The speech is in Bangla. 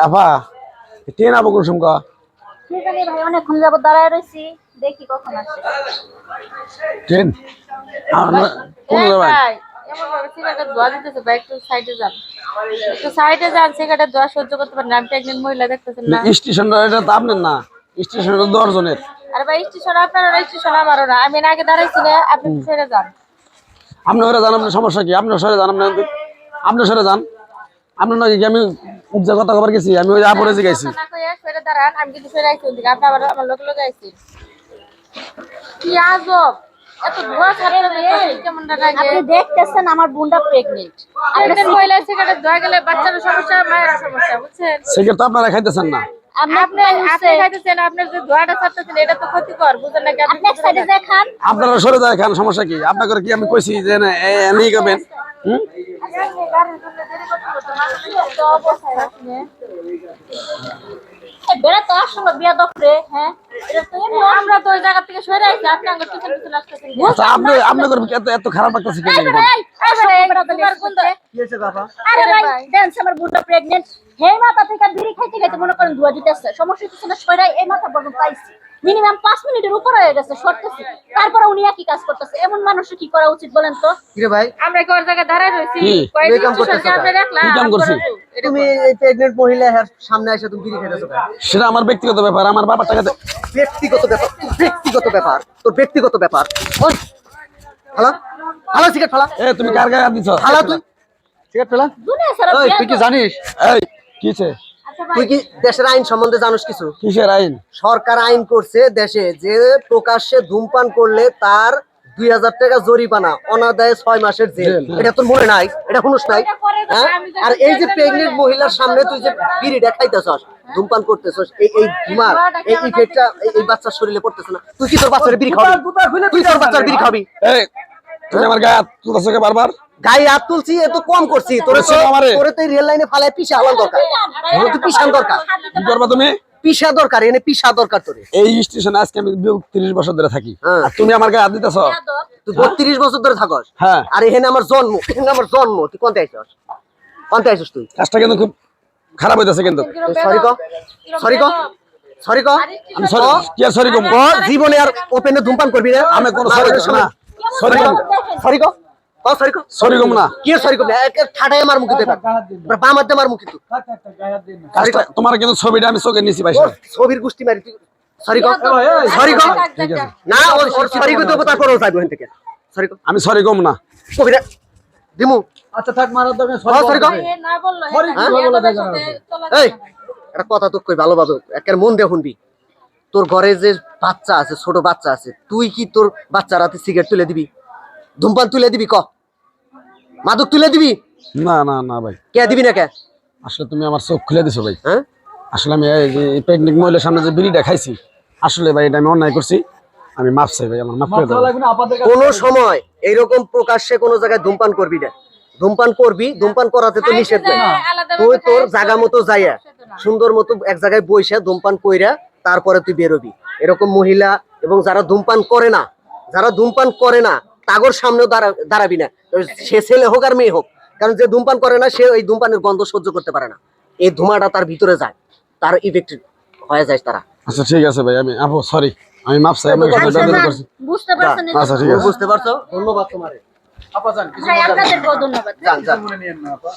আপা ট্রেন আবো কোন সময় ভাই অনেকক্ষণ যাবো দাঁড়ায় রয়েছি, দেখি কখন আসে ট্রেন। স্টেশনটা এটা তো আপনার না, স্টেশনটা 10 জনের। আরে ভাই স্টেশন আপনার স্টেশন আমারও না, আমি আগে দাঁড়াইছি না, আপনি ছেড়ে যান। আপনি ওরা জান, আপনার সমস্যা কি? আপনার সরে যান, আপনার সরে যান। আপনার নাকি আমি উপজা কথা খবর গেছি, আমি ওই আপরে গেছি। আমি কিন্তু সরে আইছি ওদিকে, আপনি আবার আমার লোক লোক আইছি। কি আজব, এত ধোঁয়া ছাড়ে কেমন লাগে। আপনি দেখতেছেন আমার বোনটা প্রেগন্যান্ট, প্রেগন্যান্ট মহিলা সিগারেট ধোয়া গেলে বাচ্চারও সমস্যা, মায়ের সমস্যা, বুঝছেন? সিগারেট তো আপনারা খাইতেছেন না, আপনি খাইতেছেন, আপনার যে ধোঁয়াটা ছাড়তেছেন এটা তো ক্ষতিকর, বুঝেন না? আপনি এক সাইডে যায় খান, আপনারা সরে যায় খান, সমস্যা কি? আপনাদের কি আমি কইছি যে না এমনি করবেন? বেড়া তো আসলে বিয়া দখলে। হ্যাঁ, আমরা তো ওই জায়গা থেকে সরে আইছি, আপনি আগে পিছন পিছন আসতেছেন। আচ্ছা আপনি করবেন এত খারাপ লাগতেছে কেন? আরে ভাই ড্যান্স, আমার বুড়া প্রেগন্যান্ট, হে মাথা থেকে বিড়ি খাইতে খাইতে মনে করেন ধোয়া দিতেছে, সমস্যা কিছু না, সরে এই মাথা পর্যন্ত আইছি, মিনিমাম 5 মিনিটের উপর হয়ে গেছে সরতেছে, তারপরে উনি একই কাজ করতেছে। এমন মানুষের কি করা উচিত বলেন তো? কিরে ভাই, আমরা কি ওর জায়গায় দাঁড়ায় রইছি? কি কাম করছি? তুমি এই প্রেগন্যান্ট মহিলা এর সামনে এসে তুমি বিড়ি খাইতেছো কেন? সেটা আমার ব্যক্তিগত ব্যাপার, আমার বাবার টাকাতে। ব্যক্তিগত ব্যাপার, ব্যক্তিগত ব্যাপার, তোর ব্যক্তিগত ব্যাপার। ওই হালা হালা সিগারেট ফালা। তুমি কার গায়ে হাত দিছ? হালা তুই সিগারেট ফালা। ওই তুই কি জানিস? এই কিছে? তুই কি দেশের আইন সম্বন্ধে জানিস কিছু? কিসের আইন? সরকার আইন করছে দেশে যে প্রকাশ্যে ধূমপান করলে তার 2000 টাকা জরিমানা, অনাদায়ে 6 মাসের জেল। এটা তোর মনে নাই? এটা শুনিস নাই? হ্যাঁ? আর এই যে প্রেগন্যান্ট মহিলার সামনে তুই যে বিড়িটা খাইতেছস, ধূমপান করতেছস, এই ধুমার এই ইফেক্টটা এই বাচ্চার শরীরে পড়তেছে না? তুই কি তোর বাচ্চার বিড়ি খাবি? তুই তোর বাচ্চার বিড়ি খাবি? এই তুমি আমার গায়ে হাত তুলতেছ কে বারবার? গায়ে হাত তুলছি, এ তো কম করছি। তোরে তো এই রেল লাইনে ফালায় পিছা হালান দরকার, তুই পিছান দরকার। কি করবা তুমি? পিছা দরকার, এনে পিছা দরকার তোরে। এই স্টেশনে আজকে আমি 30 বছর ধরে থাকি, আর তুমি আমার গায়ে হাত দিতেছ? তুই 32 বছর ধরে থাকস? হ্যাঁ। আর এখানে আমার জন্ম, এখানে আমার জন্ম। তুই কোনতে আইছস? কোনতে আইছস তুই? কাজটা কিন্তু খুব খারাপ হইতাছে কিন্তু। সরি ক, সরি ক, সরি ক। আমি সরি কি আর সরি কম? জীবনে আর ওপেনে ধূমপান করবি না? আমি কোন সরি না, সরি কম, সরি ক, সরি ক, সরি কম না। কি সরি কম? এক ঠাডায় আমার মুখে দেবা, বাম হাতে আমার মুখে তুই। কাজটা তোমার কিন্তু ছবিটা আমি চোখে নিছি ভাই। ছবির গুষ্টি মারি তুই। সরি ক, সরি ক। না ওই সরি কই দেবো, তারপরেও যাইবো এখান থেকে। সরি ক, আমি সরি কম না। কবিরা দিমু। আচ্ছা থাক, মারার দরকার সরি ক। না বললো এই একটা কথা তো কই ভালোভাবে একের মন দিয়ে শুনবি। তোর ঘরে যে বাচ্চা আছে, ছোট বাচ্চা আছে, তুই কি তোর বাচ্চার হাতে সিগারেট তুলে দিবি? ধূমপান তুলে দিবি? ক, মাদক তুলে দিবি? না না না ভাই। কে দিবি না কে? আসলে তুমি আমার চোখ খুলে দিছো ভাই। হ্যাঁ, আসলে আমি এই প্রেগনেন্ট মহিলার সামনে যে বিড়িটা খাইছি, আসলে ভাই এটা আমি অন্যায় করছি, আমি মাফ চাই ভাই, আমার মাফ করে দাও। কোনো সময় এইরকম প্রকাশ্যে কোনো জায়গায় ধূমপান করবি না। ধূমপান করবি, ধূমপান করাতে তো নিষেধ নেই। তুই তোর জায়গা মতো যাইয়া সুন্দর মতো এক জায়গায় বইসা ধূমপান কইরা তারপরে তুই বেরোবি। এরকম মহিলা এবং যারা ধূমপান করে না, যারা ধূমপান করে না তাগর সামনেও দাঁড়াবি না, সে ছেলে হোক আর মেয়ে হোক। কারণ যে ধূমপান করে না সে এই ধূমপানের গন্ধ সহ্য করতে পারে না। এই ধোঁয়াটা তার ভিতরে যায়, তার ইফেক্ট হয়ে যায় তারা। আচ্ছা ঠিক আছে ভাই, আমি আপু সরি, আমি মাফ চাই, আমি করছি। বুঝতে পারছেন? আচ্ছা ঠিক আছে, বুঝতে পারছো? ধন্যবাদ তোমারে। আপা যান, কিছু আপনাদেরকেও ধন্যবাদ। যান যান। মনে নিয়েন না আপা।